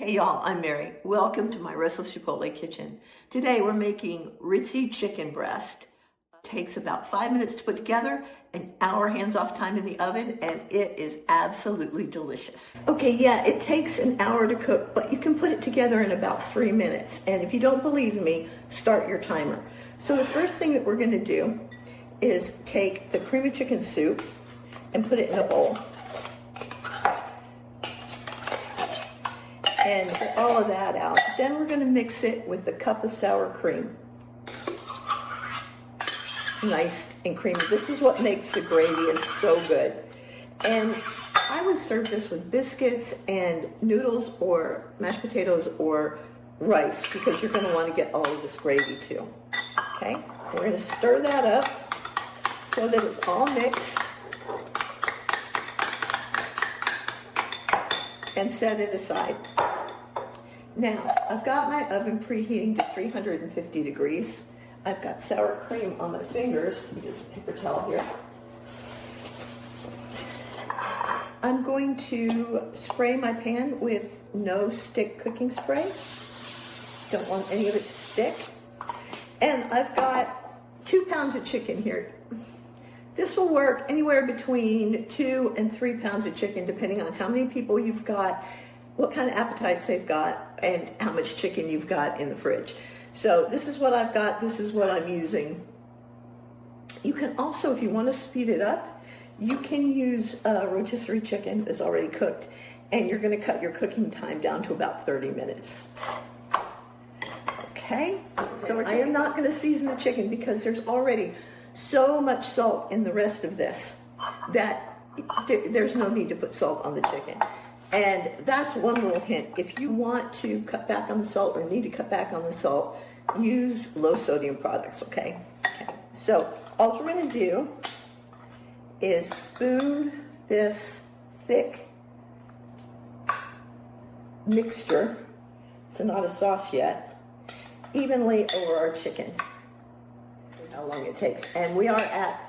Hey y'all, I'm Mary. Welcome to my Restless Chipotle kitchen. Today we're making Ritzy chicken breast. Takes about 5 minutes to put together, an hour hands-off time in the oven, and it is absolutely delicious. Okay, yeah, it takes an hour to cook, but you can put it together in about 3 minutes. And if you don't believe me, start your timer. So the first thing that we're gonna do is take the cream of chicken soup and put it in a bowl. And get all of that out. Then we're gonna mix it with a cup of sour cream. Nice and creamy. This is what makes the gravy is so good. And I would serve this with biscuits and noodles or mashed potatoes or rice because you're gonna wanna get all of this gravy too. Okay, we're gonna stir that up so that it's all mixed and set it aside. Now, I've got my oven preheating to 350 degrees. I've got sour cream on my fingers. Let me use a paper towel here. I'm going to spray my pan with no stick cooking spray. Don't want any of it to stick. And I've got 2 pounds of chicken here. This will work anywhere between 2 and 3 pounds of chicken, depending on how many people you've got, what kind of appetites they've got, and how much chicken you've got in the fridge. So this is what I've got, this is what I'm using. You can also, if you want to speed it up, you can use rotisserie chicken that's already cooked, and you're going to cut your cooking time down to about 30 minutes. Okay, so I am not going to season the chicken because there's already so much salt in the rest of this that there's no need to put salt on the chicken. And that's one little hint. If you want to cut back on the salt or need to cut back on the salt, use low sodium products, okay? So all we're gonna do is spoon this thick mixture, it's not a sauce yet, evenly over our chicken. How long it takes. And we are at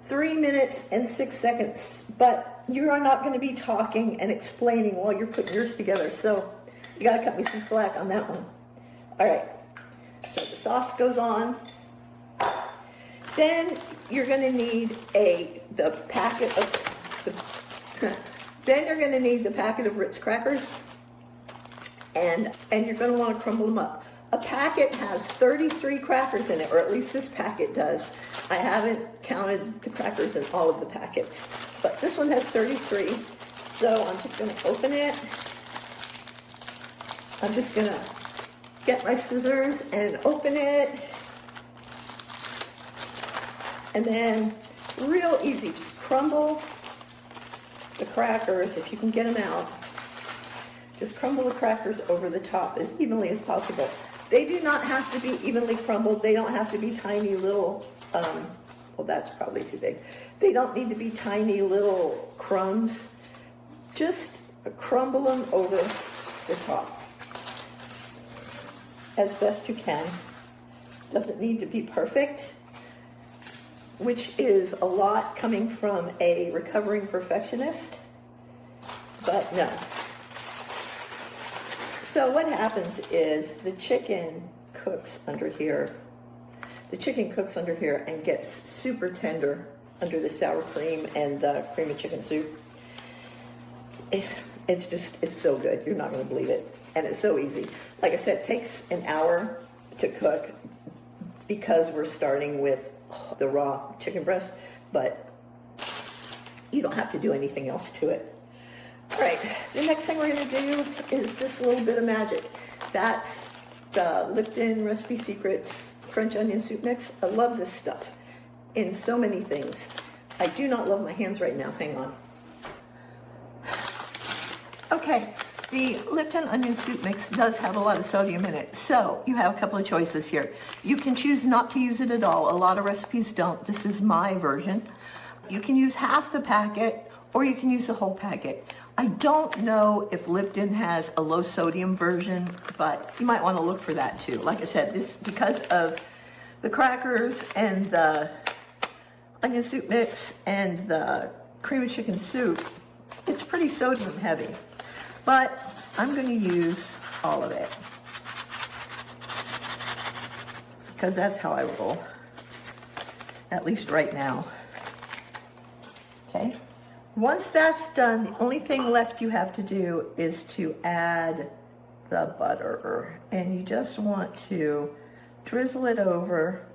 3 minutes and 6 seconds, but you are not going to be talking and explaining while you're putting yours together, so you got to cut me some slack on that one. All right, so the sauce goes on. Then you're going to need the packet of Ritz Crackers, and you're going to want to crumble them up. A packet has 33 crackers in it, or at least this packet does. I haven't counted the crackers in all of the packets, but this one has 33. So I'm just gonna open it. I'm just gonna get my scissors and open it. And then real easy, just crumble the crackers, if you can get them out. Just crumble the crackers over the top as evenly as possible. They do not have to be evenly crumbled. They don't have to be tiny little, well, that's probably too big. They don't need to be tiny little crumbs. Just crumble them over the top as best you can. Doesn't need to be perfect, which is a lot coming from a recovering perfectionist, but no. So what happens is the chicken cooks under here. The chicken cooks under here and gets super tender under the sour cream and the cream of chicken soup. It's so good. You're not going to believe it. And it's so easy. Like I said, it takes an hour to cook because we're starting with the raw chicken breast, but you don't have to do anything else to it. All right, the next thing we're going to do is this little bit of magic. That's the Lipton Recipe Secrets French onion soup mix. I love this stuff in so many things. I do not love my hands right now. Hang on. Okay, the Lipton onion soup mix does have a lot of sodium in it, so you have a couple of choices here. You can choose not to use it at all. A lot of recipes don't. This is my version. You can use half the packet, or you can use the whole packet. I don't know if Lipton has a low sodium version, but you might want to look for that too. Like I said, this because of the crackers and the onion soup mix and the cream of chicken soup, it's pretty sodium heavy. but I'm going to use all of it because that's how I roll, at least right now. Okay, once that's done, the only thing left you have to do is to add the butter, and you just want to drizzle it over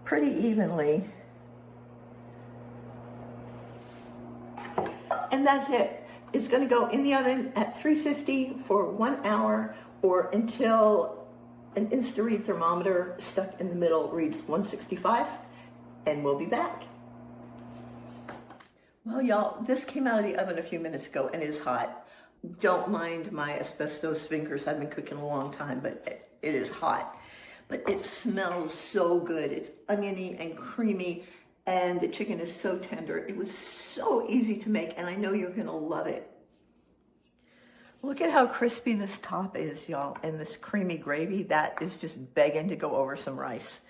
pretty evenly. And that's it. It's going to go in the oven at 350 for 1 hour, or until an Insta-read thermometer stuck in the middle reads 165, and we'll be back. Well, y'all, this came out of the oven a few minutes ago and is hot. Don't mind my asbestos fingers. I've been cooking a long time, but it is hot. But it smells so good. It's oniony and creamy, and the chicken is so tender. It was so easy to make, and I know you're gonna love it. Look at how crispy this top is, y'all, and this creamy gravy. That is just begging to go over some rice.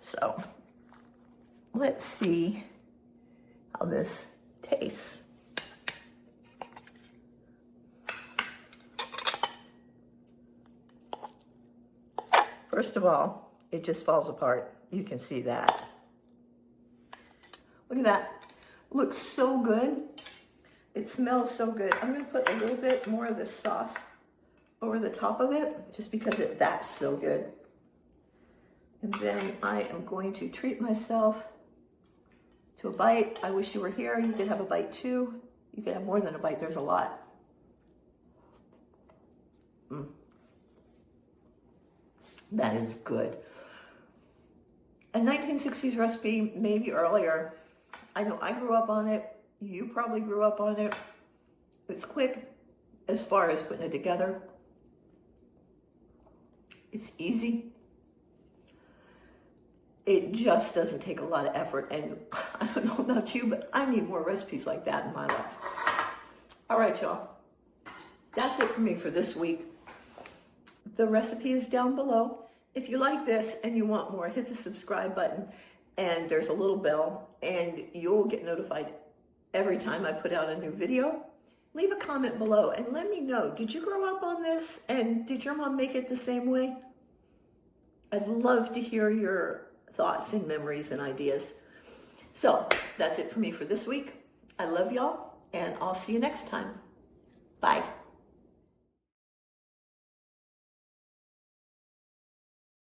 So let's see how this tastes. First of all, it just falls apart. You can see that. Look at that. Looks so good. It smells so good. I'm going to put a little bit more of this sauce over the top of it, just because that's so good. And then I am going to treat myself to a bite. I wish you were here. You could have a bite too. You could have more than a bite. There's a lot. That is good. A 1960s recipe, maybe earlier. I know I grew up on it. You probably grew up on it. It's quick as far as putting it together. It's easy. It just doesn't take a lot of effort. And I don't know about you, but I need more recipes like that in my life. All right, y'all. That's it for me for this week. The recipe is down below. If you like this and you want more, hit the subscribe button, and there's a little bell, and you'll get notified every time I put out a new video. Leave a comment below and let me know, did you grow up on this, and did your mom make it the same way? I'd love to hear your thoughts and memories and ideas. So that's it for me for this week. I love y'all, and I'll see you next time. Bye.